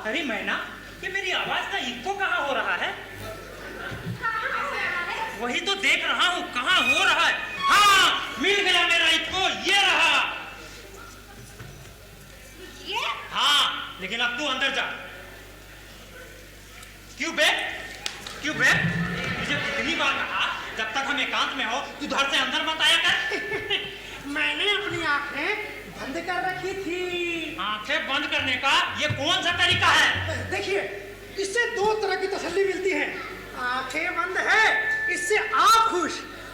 अरे मैना, ये मेरी आवाज का इको कहाँ हो रहा है? वही तो देख रहा हूँ, कहाँ हो रहा है। हाँ, मिल गया मेरा इको, ये रहा। ये? हाँ, लेकिन अब तू अंदर जा। क्यों बे? क्यों बे? मुझे कितनी बार कहा, जब तक हम एकांत में हो, तू घर से अंदर मत आया कर। मैंने अपनी आंखें बंद कर रखी थी। आंखें बंद करने का ये कौन सा तरीका है? देखिए, इससे दो तरह की तसल्ली मिलती है। आंखें बंद है, इससे आप खुश,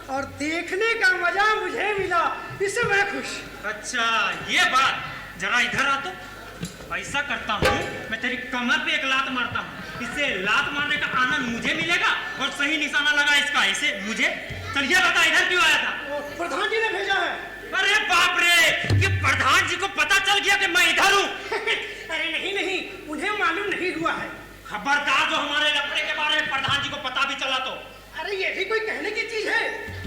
और देखने का मजा मुझे मिला, इससे मैं खुश। अच्छा, ये बात। जरा इधर आ तो। ऐसा करता हूँ, मैं तेरी कमर पे एक लात मारता हूँ। इससे लात मारने का आनंद मुझे मिलेगा और सही निशाना लगा इसका, ऐसे मुझे। चल ये बता, इधर क्यों आया था? प्रधान जी ने भेजा है। अरे बाप रे, कि प्रधान जी को पता चल गया कि मैं इधर हूँ। अरे नहीं, उन्हें मालूम नहीं हुआ है। खबरदार, जो हमारे लफड़े के बारे में प्रधान जी को पता भी चला तो। अरे ये भी कोई कहने की चीज है?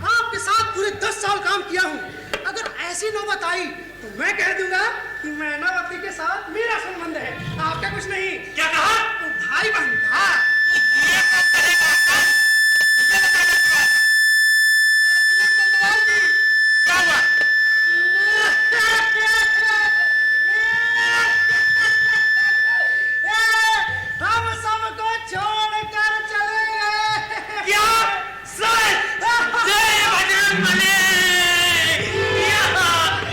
आपके साथ पूरे 10 साल काम किया हूँ। अगर ऐसी नौबत आई तो मैं कह दूंगा कि मैनावती के साथ मेरा संबंध है, आपका कुछ नहीं। क्या कहा? भाई बहन। हाँ, क्या हुआ? हम सबको छोड़कर चलेंगे। क्या? सच? जय बजरंगबली!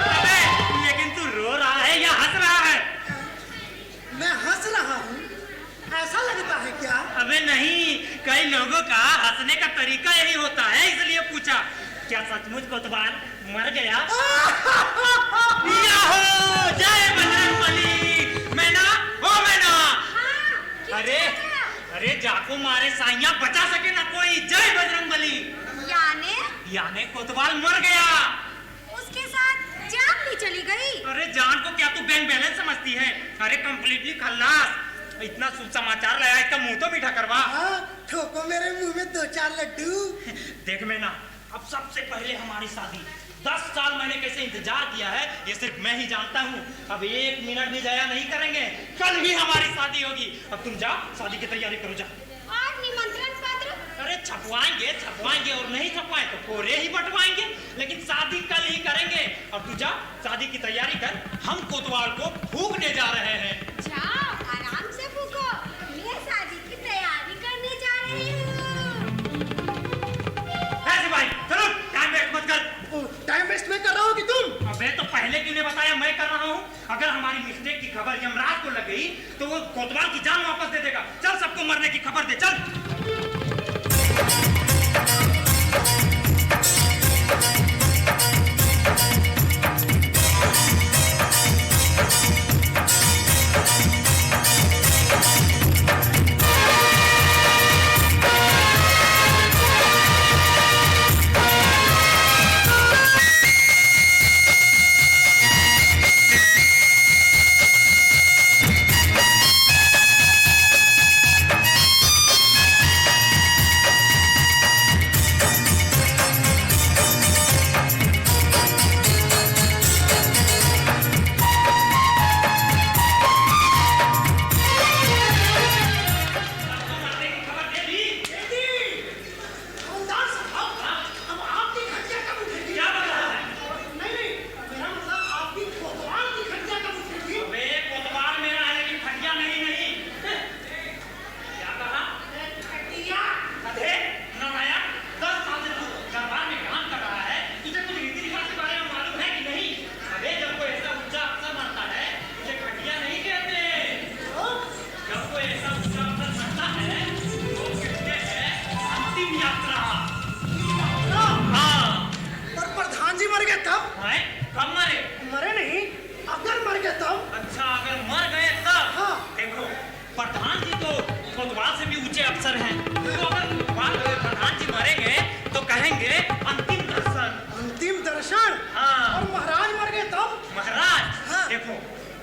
अबे, लेकिन तू रो रहा है या हंस रहा है? मैं हंस रहा हूँ, ऐसा लगता है क्या? अबे नहीं, कई लोगों का हंसने का तरीका यही होता है, इसलिए पूछा। क्या सचमुच कोतवाल मर गया? याहो! जय बजरंगबली! मैना, ओ मैना! हाँ, अरे, अरे जाको मारे साइया बचा सके ना कोई। जय बजरंगबली! याने कोतवाल मर गया। उसके साथ जान भी चली गई। अरे जान को क्या तू बैंक बैलेंस समझती है? अरे कंप्लीटली खल्लास। इतना शुभ समाचार लाया, इसका मुंह तो मीठा करवा। हाँ, ठोको मेरे मुंह में 2-4 लड्डू। देख मैना, अब सबसे पहले हमारी शादी। 10 साल मैंने कैसे इंतजार किया है, ये सिर्फ मैं ही जानता हूँ। अब 1 मिनट भी जाया नहीं करेंगे, कल ही हमारी शादी होगी। अब तुम जाओ, शादी की तैयारी करो, जा। और निमंत्रण पत्र? अरे छपवाएंगे और नहीं छपवाए तो कोरे ही बंटवाएंगे, लेकिन शादी कल ही करेंगे। अब तू जा, शादी की तैयारी कर। हम कोतवाल को फूंकने जा रहे हैं। जाओ, आराम से फूको, मैं शादी की तैयारी करने जा रही हूँ। भाई चलो, टाइम वेस्ट मत कर। टाइम वेस्ट मैं कर रहा हूँ कि तुम? अबे तो पहले क्यों नहीं बताया मैं कर रहा हूँ? अगर हमारी मिस्टेक की खबर यमराज को लग गई तो वो कोतवाल की जान वापस दे देगा। चल, सबको मरने की खबर दे, चल।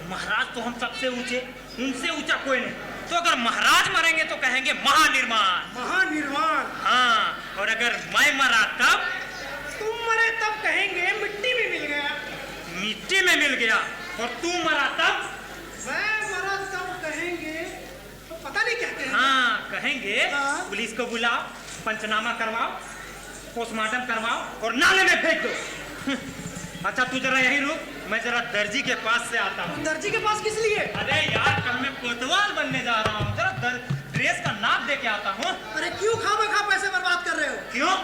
महाराज तो हम सबसे ऊंचे, उनसे ऊंचा कोई नहीं। तो अगर महाराज मरेंगे तो कहेंगे महानिर्माण। महानिर्माण। हाँ, और अगर मैं मरा तब, तुम मरे तब कहेंगे मिट्टी में मिल गया। मिट्टी में मिल गया। और तू मरा तब, मैं मरा तब कहेंगे कहेंगे हाँ। पुलिस को बुलाओ, पंचनामा करवाओ, पोस्टमार्टम करवाओ और नाले में फेंक दो। अच्छा तू जरा यही रुक, मैं जरा दर्जी के पास से आता हूँ। दर्जी के पास किस लिए? अरे यार कल मैं कोतवाल बनने जा रहा हूँ, जरा ड्रेस का नाप दे के आता हूँ। अरे क्यों खामखा पैसे बर्बाद कर रहे हो? क्यों?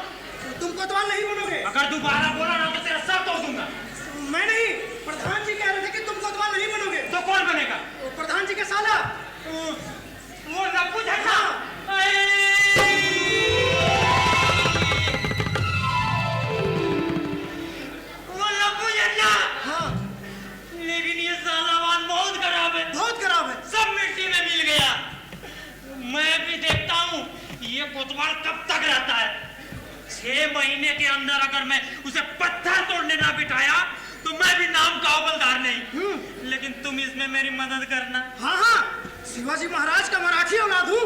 तुम कोतवाल नहीं बनोगे। अगर दोबारा बोला ना तो तेरा सर तोड़ दूंगा। मैं नहीं, प्रधान जी कह रहे थे कि तुम कोतवाल नहीं बनोगे। तो कौन बनेगा? प्रधान जी के साला। वो लप्पू झट्टा। वो लप्पू झट्टा। हाँ लेकिन ये सालावान बहुत खराब है, बहुत खराब है। सब मिट्टी में मिल गया। मैं भी देखता हूँ ये कोतवाल कब तक रहता है। 6 महीने के अंदर अगर मैं उसे पत्थर तोड़ने ना बिठाया तो मैं भी नाम का हवलदार नहीं। लेकिन तुम इसमें मेरी मदद करना। हाँ हाँ, शिवाजी महाराज का मराठी औलाद हूँ।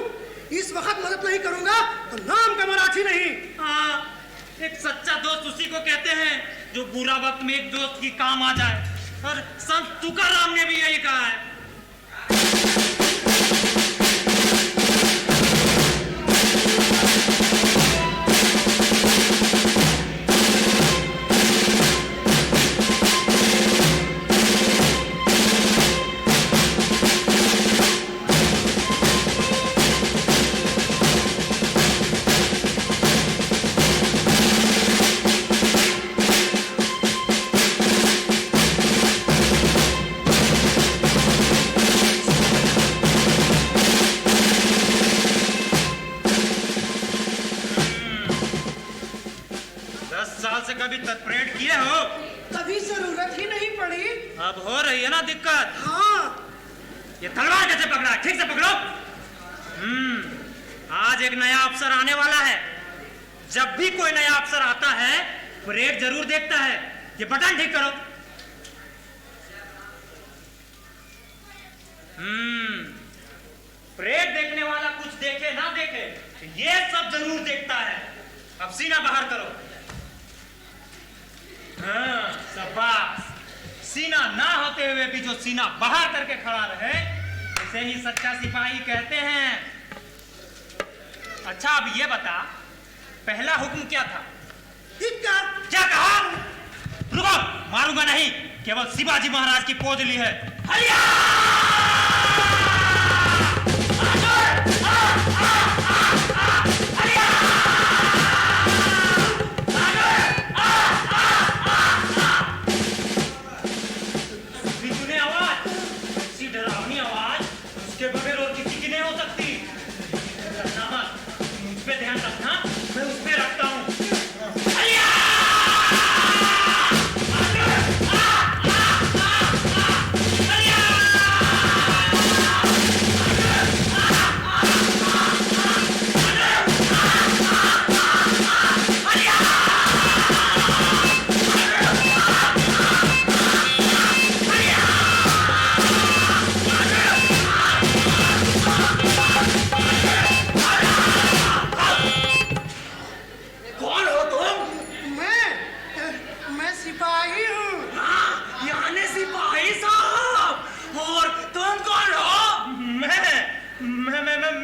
इस वक्त मदद नहीं करूंगा तो नाम का मराठी नहीं। हाँ, एक सच्चा दोस्त उसी को कहते हैं जो बुरा वक्त में एक दोस्त की काम आ जाए। और संत तुकाराम ने भी यही कहा है। से कभी परेड किए हो? कभी जरूरत ही नहीं पड़ी। अब हो रही है ना दिक्कत। हाँ। ये तलवार कैसे पकड़ा? ठीक से पकड़ो। आज एक नया अफसर आने वाला है। जब भी कोई नया अफसर आता है परेड जरूर देखता है। ये बटन ठीक करो। परेड देखने वाला कुछ देखे ना देखे, ये सब जरूर देखता है। अब सीना बाहर करो। हाँ, शाबाश। सीना ना होते हुए भी जो सीना बाहर करके खड़ा रहे उसे ही सच्चा सिपाही कहते हैं। अच्छा अब ये बता, पहला हुक्म क्या था? क्या कहा? रुको, मारूंगा नहीं, केवल शिवाजी महाराज की पोज ली है। हरिया!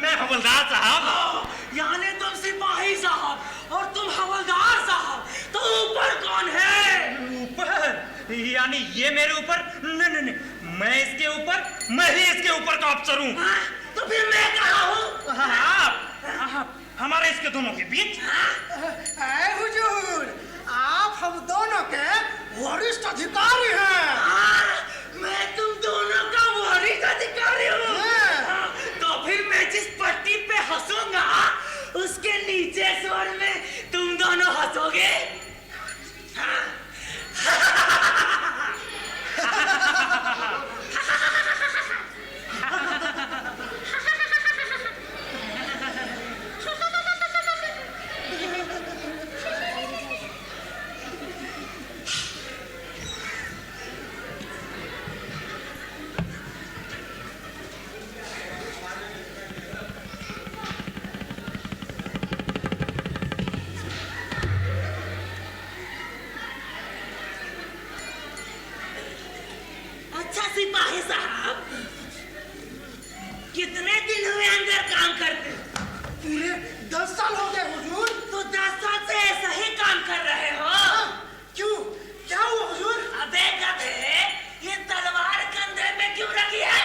मैं हवलदार साहब। यानी तुम सिपाही साहब और तुम हवलदार साहब, तो ऊपर कौन है? ऊपर यानी ये मेरे ऊपर? नहीं नहीं, मैं इसके ऊपर, मैं ही इसके ऊपर का अफसर हूँ। तो फिर मैं कहाँ हूँ? आप हमारे इसके दोनों के बीच। हुजूर, आप हम दोनों के वरिष्ठ अधिकारी हैं। मैं तुम दोनों का वरिष्ठ अधिकारी हूँ। तो फिर मैं जिस पट्टी पे हंसूंगा उसके नीचे स्वर में तुम दोनों हंसोगे। सिपाही साहब, कितने दिन हुए अंदर काम करते? पूरे 10 साल हो गए हुजूर। तो 10 साल से ऐसा ही काम कर रहे हो? क्यों, क्या हुआ हुजूर? अबे गधे, ये तलवार कंधे में क्यों रखी है?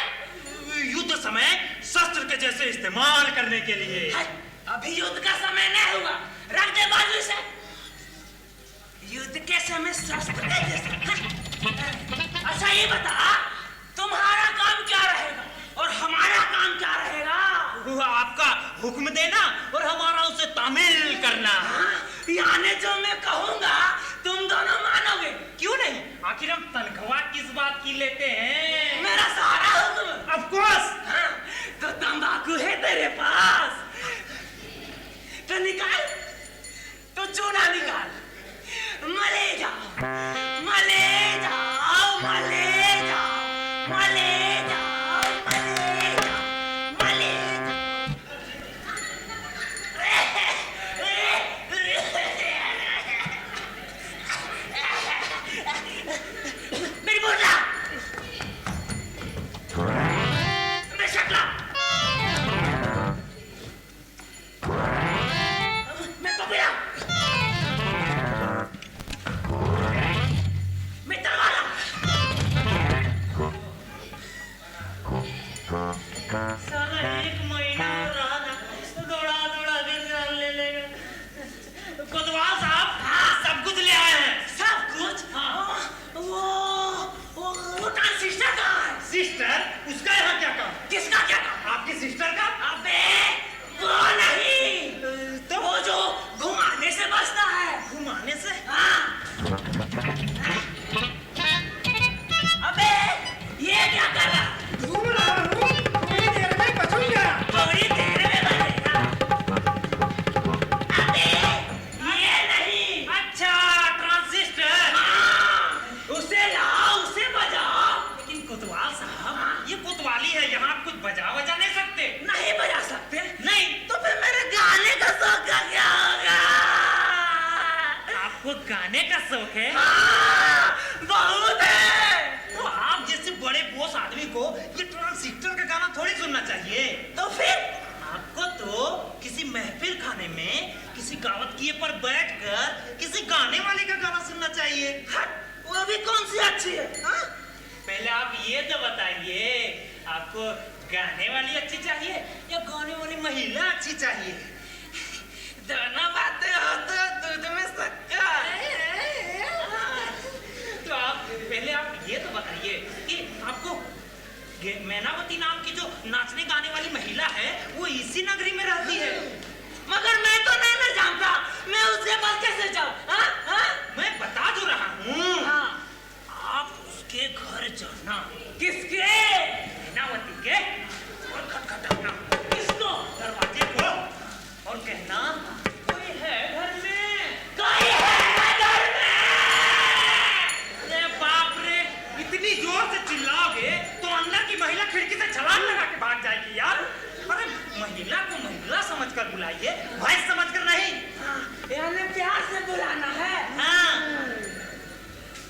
युद्ध समय शस्त्र के जैसे इस्तेमाल करने के लिए। अभी युद्ध का समय नहीं हुआ, रख दे बाजू से। युद्ध के समय शस्त्र के जैसे। अच्छा ये बता, तुम्हारा काम क्या रहेगा और हमारा काम क्या रहेगा? वो आपका हुक्म देना और हमारा उसे तामील करना। यानी जो मैं कहूंगा तुम दोनों मानोगे? क्यों नहीं, आखिर हम तनख्वाह किस बात की लेते हैं? मेरा सारा हुक्म। Of course. तो तंबाकू है तेरे पास, तो निकाल, तो चूना निकाल। मले जाओ, मले जाओ, मले जाओ, मले जाओ, मले जाओ, मले जाओ। मेरी बोला, मैं शक्ला, मैं कबीरा, मैं तलवारा। साला 1 महीना हो रहा था, दौड़ा दौड़ा के जान ले लेगा। कोतवाल साहब, सब कुछ ले आए हैं। सब कुछ? वो ट्रांसिस्टर कहाँ है? सिस्टर, उसका यहाँ क्या काम? किसका क्या काम? आपकी सिस्टर का? अबे वो नहीं, तो वो जो घुमाने से बचता है। घुमाने से? हाँ। अबे ये क्या कर रहा? घूम रहा हूँ, थोड़ी देर में बचूंगा। थोड़ी देर में बचेगा। अबे ये नहीं। अच्छा, ट्रांजिस्टर। हाँ, उसे लाओ, उसे बजाओ। लेकिन कोतवाल साहब, ये कोतवाली है, यहाँ आप कुछ बजा नहीं सकते। नहीं बजा सकते? नहीं। तो फिर मेरे गाने का शौक का क्या होगा? आपको गाने का शौक है? हाँ, बहुत है। तो आप जैसे बड़े बॉस आदमी को ये ट्रांजिस्टर का गाना थोड़ी सुनना चाहिए। तो फिर आपको तो किसी महफिल खाने में किसी गावतकिए पर बैठकर किसी गाने वाले का गाना सुनना चाहिए। हट, वो भी कौन सी अच्छी है? हाँ? पहले आप ये तो बताइए, आपको गाने वाली अच्छी चाहिए या गाने वाली महिला अच्छी चाहिए? दोनों बातें हो तो दूध में शक्कर। तो पहले आप ये तो बताइए कि आपको मैनावती नाम की जो नाचने गाने वाली महिला है वो इसी नगरी में रहती है। मगर मैं तो नहीं ना जानता, मैं उसके पास कैसे जाऊं? हाँ? हाँ? मैं बता तो रहा हूँ। हाँ। आप उसके घर जाना। किसके? मैनावती के, और खटखटाना। किसको? दरवाजे को, और कहना कोई है घर में। कोई है घर में? अरे बाप रे, इतनी जोर से चिल्लाओगे तो अंदर की महिला खिड़की से छलांग लगा के भाग जाएगी यार। अरे महिला को महिला समझकर बुलाइए, भाई समझकर नहीं। यानी प्यार से बुलाना है। हाँ।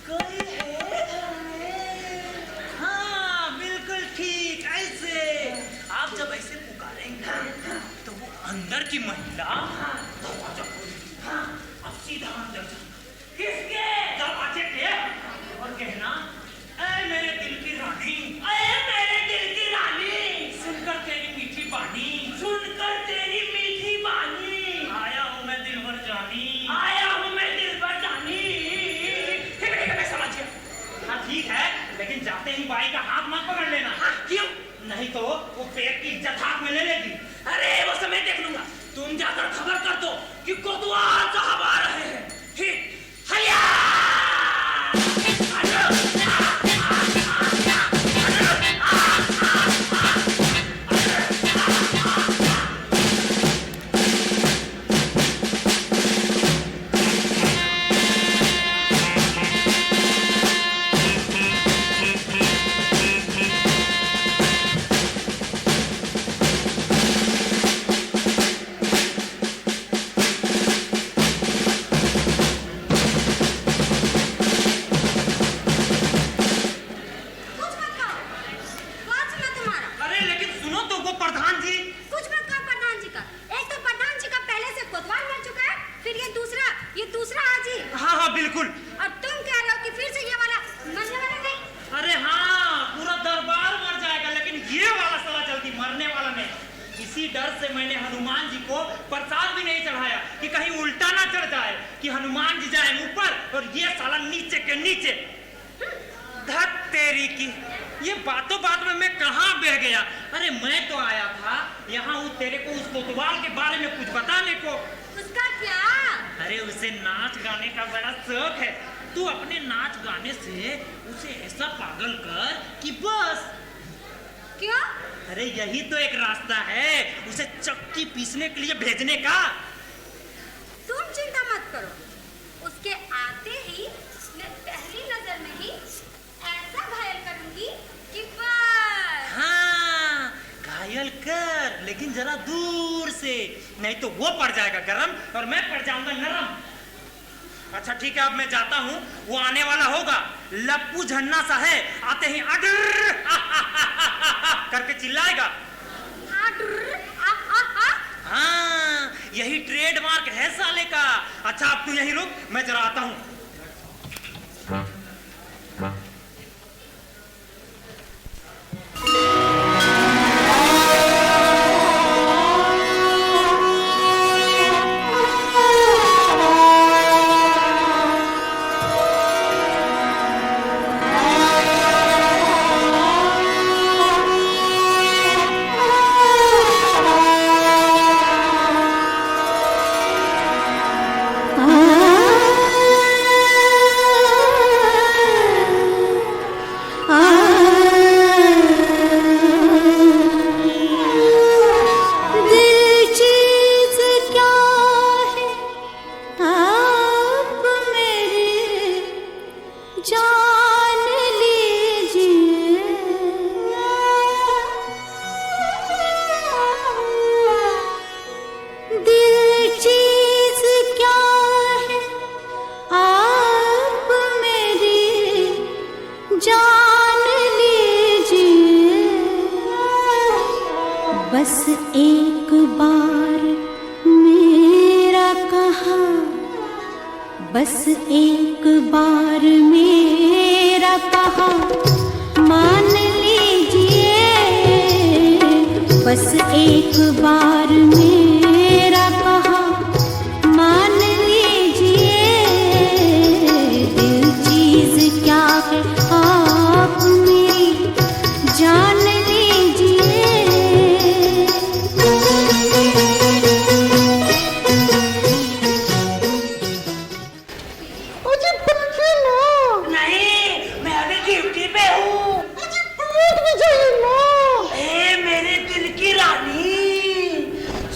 कोई है घर में? हाँ, बिल्कुल ठीक, ऐसे। आप जब ऐसे पुकारेंगे तो वो अंदर की महिला दरवाजा खोलेगी। अब सीधा अंदर जाना। किसके? दरवाजे के, और कहना, ऐ मेरे दिल की रानी, अरे मेरे दिल की रानी, सुनकर तेरी मीठी बानी, सुनकर तेरी मीठी बानी, आया हूँ मैं दिल भर जानी। आया हूँ मैं दिल भर जानी। ठीक है, मैं समझ गया। हाँ ठीक है, लेकिन जाते ही बाई का हाथ मत पकड़ लेना। हाँ, क्यों? नहीं तो वो पेट की इज्जत हाथ में ले लेगी। अरे वो समय देख लूंगा। तुम जाकर खबर कर दो कि कोतवाल साहब आ रहे हैं। ठीक, हया! ये वाला साला जल्दी मरने वाला नहीं। इसी डर से मैंने हनुमान जी को प्रसाद भी नहीं चढ़ाया कि कहीं उल्टा ना चढ़ जाए, कि हनुमान जी जाए ऊपर और ये साला नीचे के नीचे। धत तेरी की, ये बातों बात में मैं कहाँ बह गया। अरे मैं तो आया था यहाँ तेरे को उस कोतवाल के बारे में कुछ बताने को। उसका क्या? अरे उसे नाच गाने का बड़ा शौक है। तू अपने नाच गाने से उसे ऐसा पागल कर कि बस। क्यों? अरे यही तो एक रास्ता है उसे चक्की पीसने के लिए भेजने का। तुम चिंता मत करो, उसके आते ही मैं पहली नजर में ही ऐसा घायल करूंगी कि बस। हाँ, घायल कर, लेकिन जरा दूर से, नहीं तो वो पड़ जाएगा गरम और मैं पड़ जाऊंगा नरम। अच्छा ठीक है, अब मैं जाता हूँ, वो आने वाला होगा। लप्पू झन्ना सा है, आते ही अडर करके चिल्लाएगा। हाँ, यही ट्रेडमार्क है साले का। अच्छा अब तू यहीं रुक, मैं जरा आता हूँ। बस एक बार मेरा कहा, बस एक बार मेरा कहा मान लीजिए, बस एक बार मेरा कहा मान लीजिए। दिल चीज क्या है आप मेरी जान लीजिए। नहीं, मैं अभी ड्यूटी पे हूँ। मेरे दिल की रानी,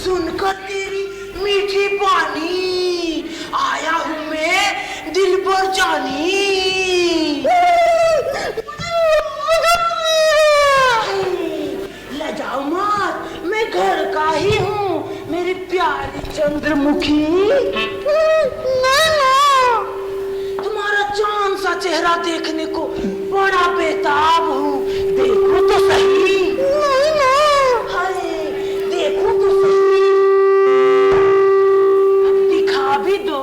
सुनकर तेरी मीठी बानी, आया हूँ मैं दिल पर जानी। ले जाओ मत, मैं घर का ही हूँ, मेरी प्यारी चंद्रमुखी। तुम्हारा चांद सा चेहरा देखने को बड़ा बेताब हूँ, देखो तो सही। हाय, देखो तो सही, दिखा भी दो।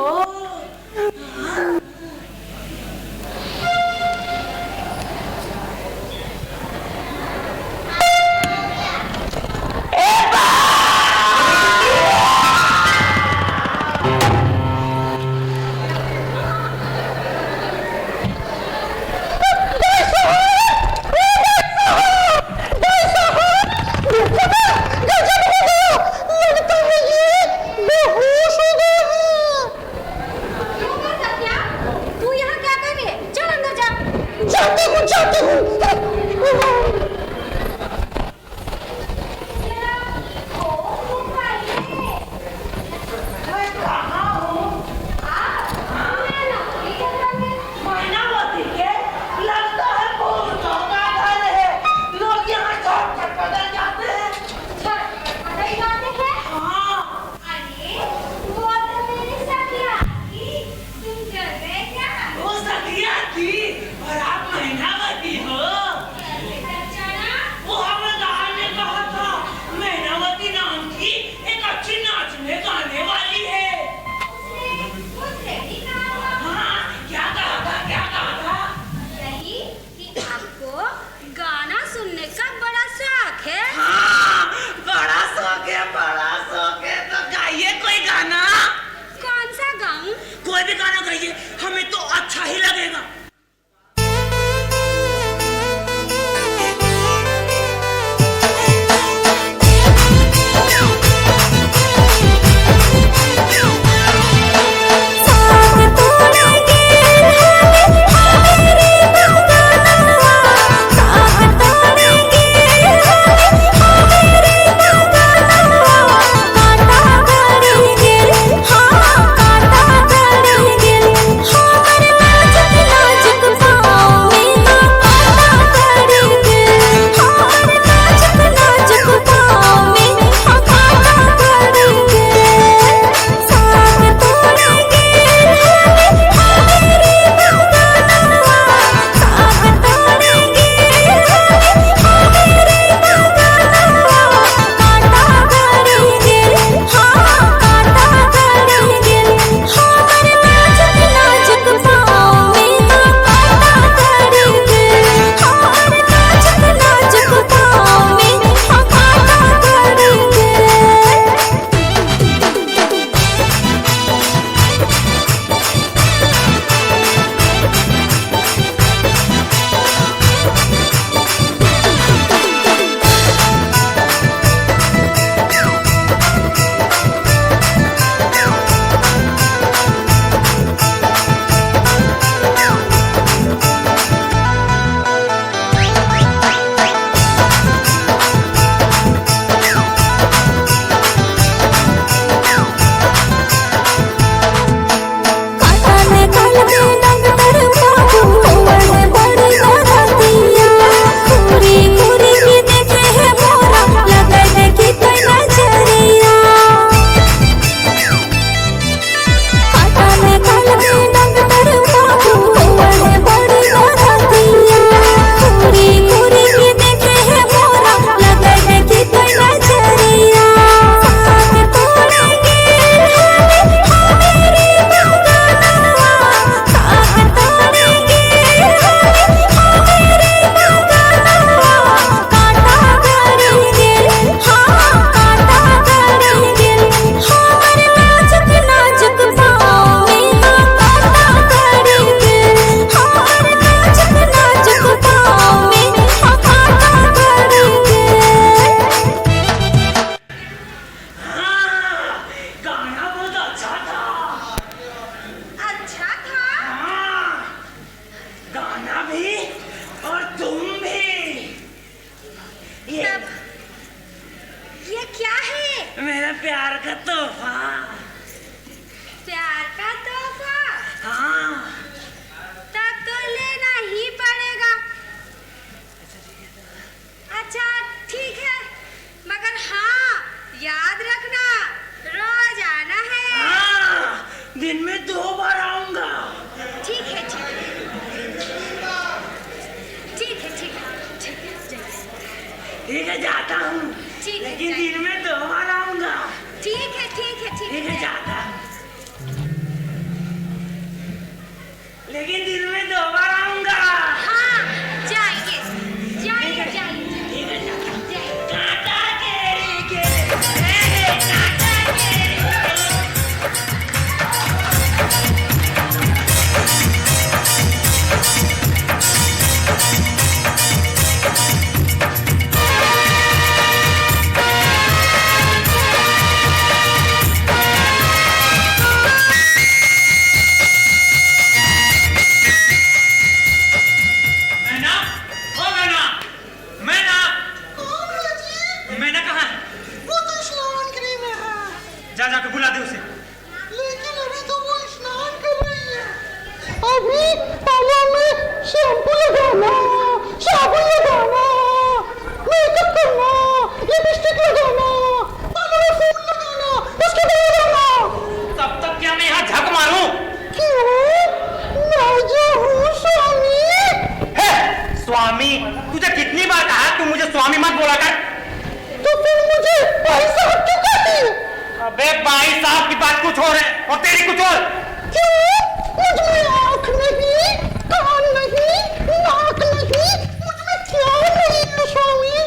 ये क्या है? मेरा प्यार का तोहफा। प्यार का तोहफा? हाँ। तब तो लेना ही पड़ेगा। अच्छा ठीक है, मगर हाँ याद रखना रोज आना है। हाँ, दिन में 2 बार आऊंगा। ठीक है ठीक है ठीक है ठीक है ठीक है जाइए। ठीक है जाता हूँ, ठीक है लेकिन जाइए। दिन में 2 बार आऊंगा। ठीक है ठीक है ठीक ठीक है है जाता, लेकिन दिन में 2 बार आऊंगा। हाँ जाइए जाइए जाइए ठीक है जाता। जाइए। काटा के काटा के। मैना, ओ मैना, मैना, मैना कहाँ है? वो तो स्नान गृह में है। जा जाके बुला दे उसे। लेकिन अभी तो वो स्नान कर रही है। अभी पहले हमें शैम्पू लगाना, साबुन लगाना, मेकअप करना, लिपस्टिक लगाना, बालों में फूल लगाना, उसके बाद जाना। तब तक क्या मैं यहाँ झक मारूं? क्यों? मैं जो हूँ स्वामी। है स्वामी? तुझे कितनी बार कहा है, तू मुझे स्वामी मत बोला कर। तो फिर मुझे भाई साहब क्यों कहती है? अबे भाई साहब की बात कुछ और है और तेरी कुछ और। क्यों? मुझ में आँख नहीं, कान नहीं, नाक नहीं, मुझ में क्या नहीं है स्वामी?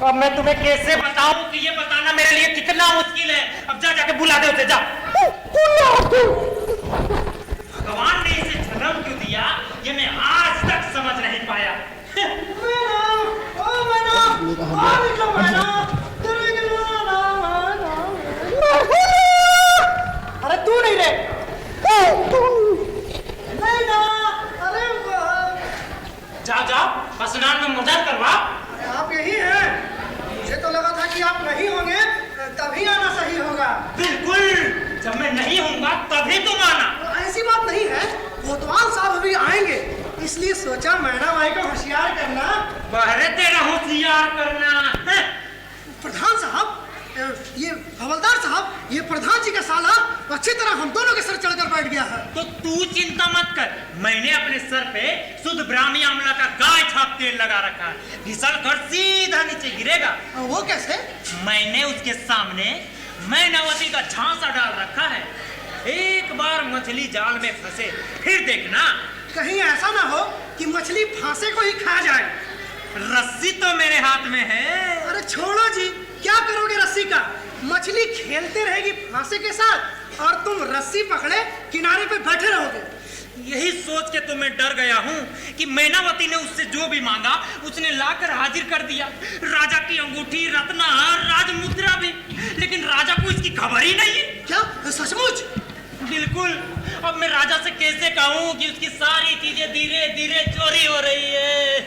अब मैं तुम्हें कैसे बताऊं कि ये बताना मेरे लिए कितना मुश्किल है। अब जा जाके बुला दे उसे, जा। बुला दो। भगवान ने इसे जन्म क्यों दिया, ये मैं आज तक समझ नहीं पाया। अरे तू नहीं रे। जा जा स्नान में मदद करवा। आप यही हैं? मुझे तो लगा था कि आप नहीं होंगे, तभी आना सही होगा। बिल्कुल, जब मैं नहीं हूँगा तभी तुम आना। ऐसी बात नहीं है, कोतवाल साहब अभी आएंगे, इसलिए सोचा मैना भाई को होशियार करना। बहरे तेरा होशियार करना है। प्रधान साहब, ये हवलदार साहब, ये प्रधान जी का साला अच्छी तरह हम दोनों के सर चढ़कर बैठ गया है। तो तू चिंता मत कर, मैंने अपने सर पे शुद्ध ब्राह्मी आंवला का गाय छाप तेल लगा रखा है। फिसल कर सीधा नीचे गिरेगा। वो कैसे? मैंने उसके सामने मैनावती का झांसा डाल रखा है। एक बार मछली जाल में फंसे फिर देखना। कहीं ऐसा ना हो कि मछली फांसे को ही खा जाए। रस्सी तो मेरे हाथ में है। अरे छोड़ो जी, क्या करोगे रस्सी का? मछली खेलते रहेगी फांसे के साथ और तुम रस्सी पकड़े किनारे पे बैठे रहोगे। यही सोच के तो मैं डर गया हूँ कि मैनावती ने उससे जो भी मांगा उसने लाकर हाजिर कर दिया। राजा की अंगूठी, रत्नहार, राजमुद्रा भी, लेकिन राजा को इसकी खबर ही नहीं है। क्या सचमुच? बिल्कुल। अब मैं राजा से कैसे कहूँ कि उसकी सारी चीजें धीरे धीरे चोरी हो रही है।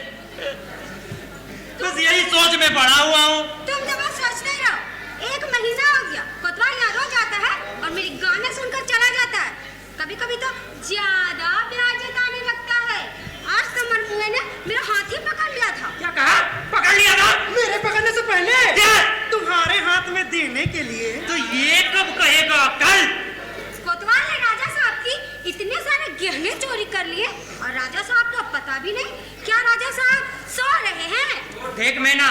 बस यही सोच में पड़ा हुआ हूँ। तुम तो बस सोचते ही रहो। 1 महीना हो गया, कोतवाल यहाँ रोज आता है और मेरी गाने सुनकर चला जाता है। कभी कभी तो ज्यादा ब्याज जताने लगता है। आज तो मनपुए ने मेरा हाथ ही पकड़ लिया था। क्या कहा? पकड़ लिया था? मेरे पकड़ने से पहले क्या? तुम्हारे हाथ में देने के लिए। तो ये कब कहेगा? कल। कोतवाल ने राजा साहब की इतने सारे गहने चोरी कर लिए और राजा साहब को पता भी नहीं। क्या राजा साहब सो रहे हैं? देख मैना,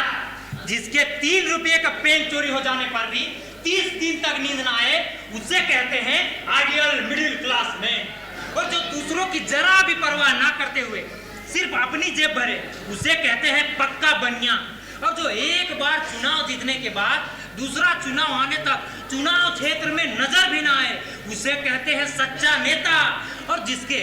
जिसके 3 रुपये का पेन चोरी हो जाने पर भी 30 दिन तक नींद ना आए, उसे कहते हैं आइडियल मिडिल क्लास मैन। और जो दूसरों की जरा भी परवाह ना करते हुए सिर्फ अपनी जेब भरे, उसे कहते हैं पक्का बनिया। और जो एक बार चुनाव जीतने के बाद दूसरा चुनाव आने तक चुनाव क्षेत्र में नजर भी ना आए, उसे कहते हैं सच्चा नेता। और जिसके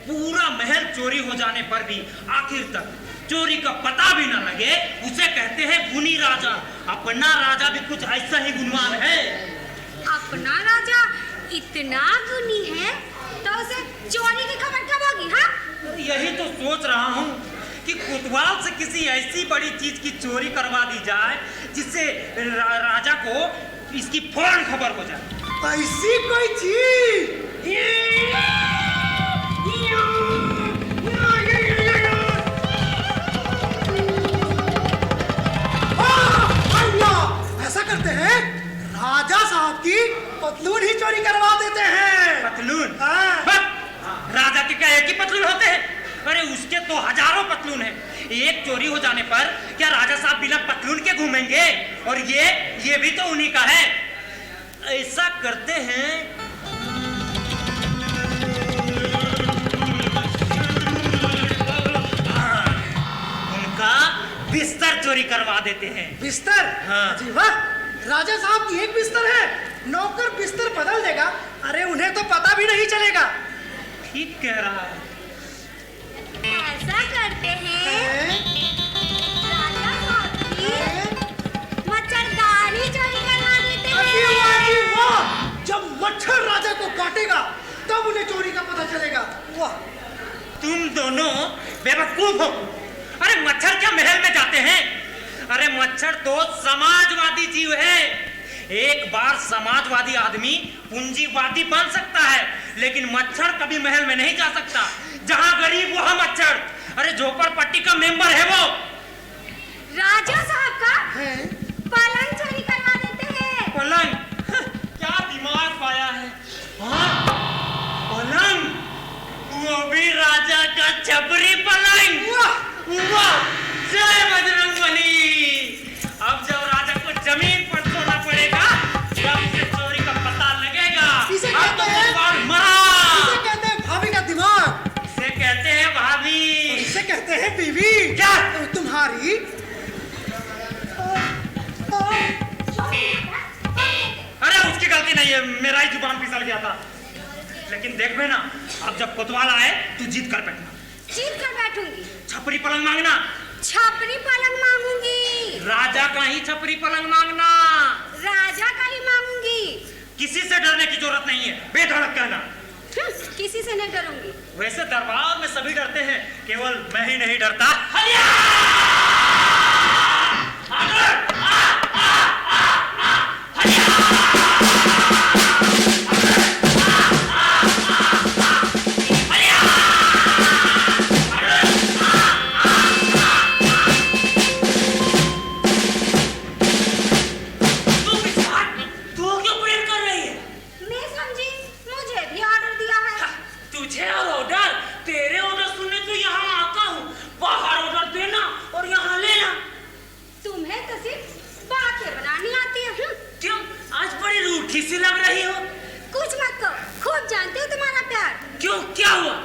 पूरा महल चोरी हो जाने पर भी आखिर तक चोरी का पता भी ना लगे, उसे कहते हैं गुणी राजा। अपना राजा भी कुछ ऐसा ही गुणवान है। अपना राजा इतना गुनी है तो उसे चोरी की खबर कब होगी? हाँ, यही तो सोच रहा हूँ कि कोतवाल से किसी ऐसी बड़ी चीज की चोरी करवा दी जाए जिससे राजा को इसकी फौरन खबर हो जाए। ऐसी कोई चीज ऐसा करते हैं, राजा साहब की पतलून ही चोरी करवा देते हैं। पतलून? हाँ। राजा के क्या एक ही पतलून होते हैं? अरे उसके तो हजारों पतलून हैं। एक चोरी हो जाने पर क्या राजा साहब बिना पतलून के घूमेंगे? और ये भी तो उन्हीं का है। ऐसा करते हैं, उनका बिस्तर चोरी करवा देते हैं। बिस्तर? हाँ। जी वाह, राजा साहब की एक बिस्तर है, नौकर बिस्तर बदल देगा, अरे उन्हें तो पता भी नहीं चलेगा। ठीक कह रहा है। ऐसा करते हैं, राजा साहब की मच्छरदानी चोरी करवा देते अरे वाह, हैं। अरे वाह, जब मच्छर राजा को काटेगा तब उन्हें चोरी का पता चलेगा। वाह, तुम दोनों बेवकूफ हो। अरे मच्छर क्या महल में जाते हैं? अरे मच्छर तो समाजवादी जीव है। एक बार समाजवादी आदमी पूंजीवादी बन सकता है, लेकिन मच्छर कभी महल में नहीं जा सकता। जहां गरीब वहां मच्छर। अरे झोपड़पट्टी का मेंबर है वो। राजा साहब का है? पलंग चोरी करवा देते हैं। पलंग? क्या दिमाग पाया है? हाँ? पलंग? वो भी राजा का छपरी पलंग। वाह, जय बजरंगबली। अब जब राजा को जमीन पर सोना पड़ेगा तब उसे चोरी का पता लगेगा। इसे अब कहते तो हैं- कुमार मरा। इसे कहते हैं भाभी का दिमाग। इसे कहते हैं भाभी। इसे कहते हैं बीवी। क्या? तुम्हारी अरे उसकी गलती नहीं है, मेरा ही जुबान फिसल गया था। लेकिन देख ना, अब जब कोतवाल आए तो जीत कर बैठना। जीत कर बैठूंगी। छपरी पलंग मांगना। छपरी पलंग मांगूंगी। राजा का ही छपरी पलंग मांगना। राजा का ही मांगूंगी। किसी से डरने की जरूरत नहीं है, बेधड़क कहना। किसी से नहीं डरूंगी। वैसे दरबार में सभी डरते हैं, केवल मैं ही नहीं डरता। मैं समझी मुझे भी ऑर्डर दिया है। तुझे और ऑर्डर? तेरे ऑर्डर सुनने तो यहाँ आता हूँ। बाहर ऑर्डर देना और यहाँ लेना। तुम्हें तो सिर्फ बातें बनानी आती है। क्यों आज बड़ी रूठी सी लग रही हो? कुछ मत कहो, खूब जानती हूँ तुम्हारा प्यार। क्यों, क्या हुआ?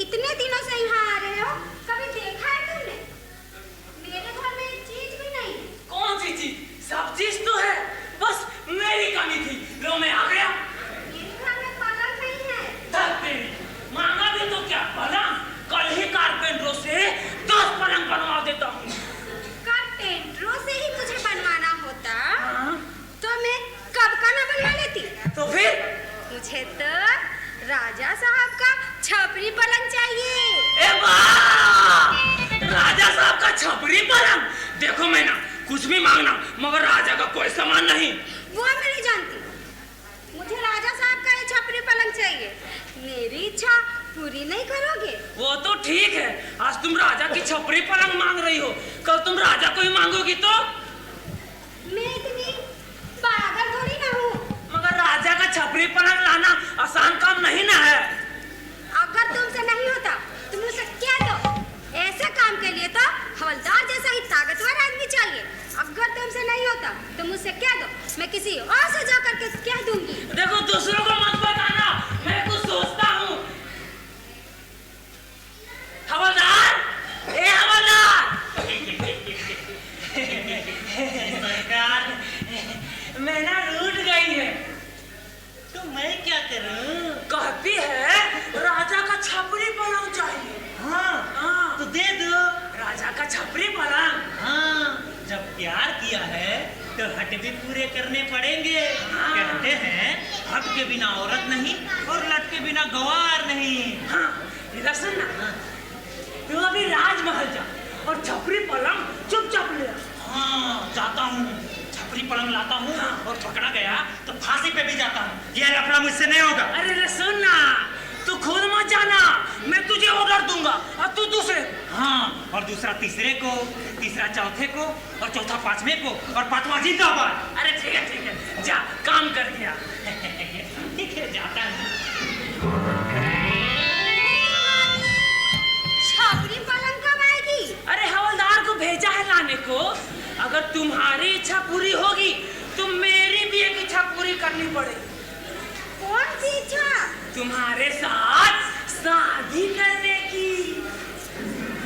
इतने दिनों से यहाँ आ रहे हो, कभी देखा है तुमने? मेरे घर में एक चीज भी नहीं है। कौन सी चीज? सब चीज तो है, बस मेरी कमी थी। लो मैं आ गया। मेरे घर में पलंग नहीं है। धर तेरी, मांगा भी तो क्या पलंग? कल ही कारपेंटरों से 10 पलंग बनवा देता हूँ। कारपेंटरों से ही तुझे बनवाना होता हाँ? तो मैं कब का ना बनवा लेती। तो फिर मुझे तो राजा साहब का छपरी पलंग चाहिए। ए वाह! राजा साहब का छपरी पलंग। देखो मैं ना कुछ भी मांगना, मगर राजा का कोई सामान नहीं। वो मैं नहीं जानती, मुझे राजा साहब का ये छपरी पलंग चाहिए। मेरी इच्छा पूरी नहीं करोगे? वो तो ठीक है, आज तुम राजा की छपरी पलंग मांग रही हो, कल तुम राजा को ही मांगोगी तो? मैं इतनी पागल थोड़ी ना हूँ। मगर राजा का छपरी पलंग लाना आसान काम नहीं ना है। अगर तुमसे नहीं होता तो मुझसे कह दो। ऐसे काम के लिए तो हवलदार जैसा ही ताकतवर आदमी चाहिए। अगर तुमसे नहीं होता तो मुझसे कह दो, मैं किसी और से जा करके कह दूंगी। देखो दूसरों को मत बताना, मैं कुछ सोचता हूँ। हवलदार, ए हवलदार! सरकार, मैं ना रूठ गई है। तो मैं क्या करूं? कहती है राजा का छपरी पलंग चाहिए। हाँ, तो दे दो। राजा का छपरी पलंग? हाँ, जब प्यार किया है तो हट भी पूरे करने पड़ेंगे। हाँ। कहते हैं हट के बिना औरत नहीं और लट के बिना गवार नहीं। हाँ, इधर सुन ना, तू अभी राजमहल जा, और छपरी पलंग चुपचाप ले आ। हाँ जाता हूँ, छपरी पलंग लाता हूँ और पकड़ा गया तो फांसी पे भी जाता हूँ। ये लफड़ा मुझसे नहीं होगा। अरे रे सुन ना, तू खुद मत जाना, मैं तुझे ऑर्डर दूंगा और तू दूसरे। हाँ, और दूसरा तीसरे को, तीसरा चौथे को और चौथा पांचवें को और पांचवा जिंदाबाद। अरे ठीक है, जा काम कर दिया। ठीक है, जाता हूँ। छपरी पलंग कब आएगी? अरे हवलदार को भेजा है लाने को। अगर तुम्हारी इच्छा पूरी होगी तो मेरी भी एक इच्छा पूरी करनी पड़ेगी। कौन सी इच्छा? तुम्हारे साथ शादी करने की।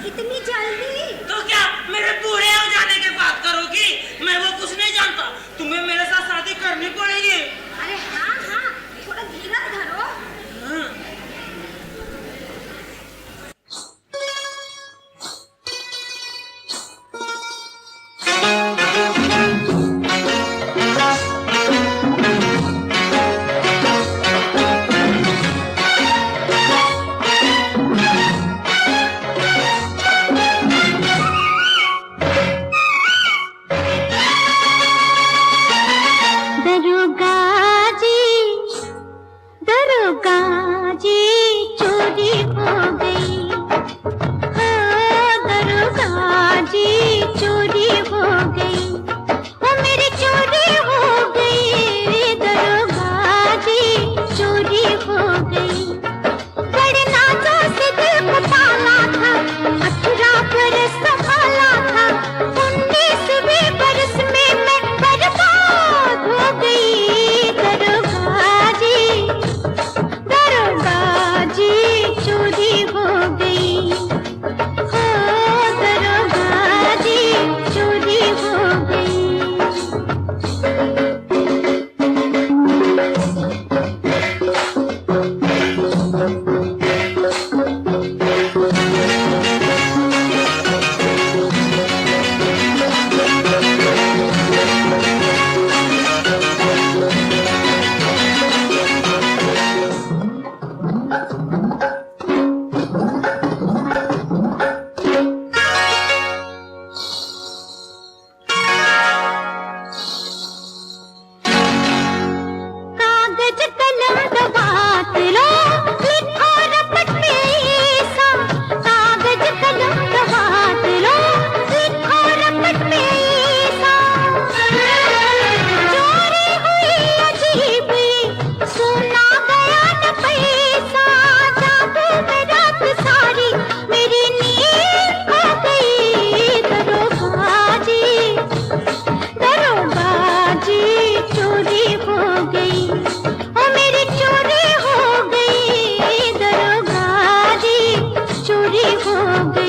इतनी जल्दी? तो क्या मेरे बूढ़े हो जाने के बाद करोगी? मैं वो कुछ नहीं जानता, तुम्हें मेरे साथ शादी करनी पड़ेगी। अरे हाँ हाँ, थोड़ा धीरज धरो। हाँ। दरोगा जी चोरी हो गई, हाँ दरोगा जी चोरी हो गई, वो मेरी चोरी हो गई, दरोगा जी चोरी हो गई। बड़े नाजों से दिल को पाला था, 18 बरस संभाला था, 19वें बरस में मैं बर्बाद हो गई। दरोगा जी चोरी हो गई, हाँ दरोगा जी चोरी हो गई। कागज कलम दबात लो, लिखो रपट में ऐसा, कागज कलम दबात लो, लिखो रपट में ऐसा। चोरी हुई अजीब, सुना गया न पैसा, जादू में रात सारी मेरी नींद खो गई। दरोगा जी चोरी हो गई, ओ मेरी चोरी हो गई, दरोगा जी चोरी हो गई।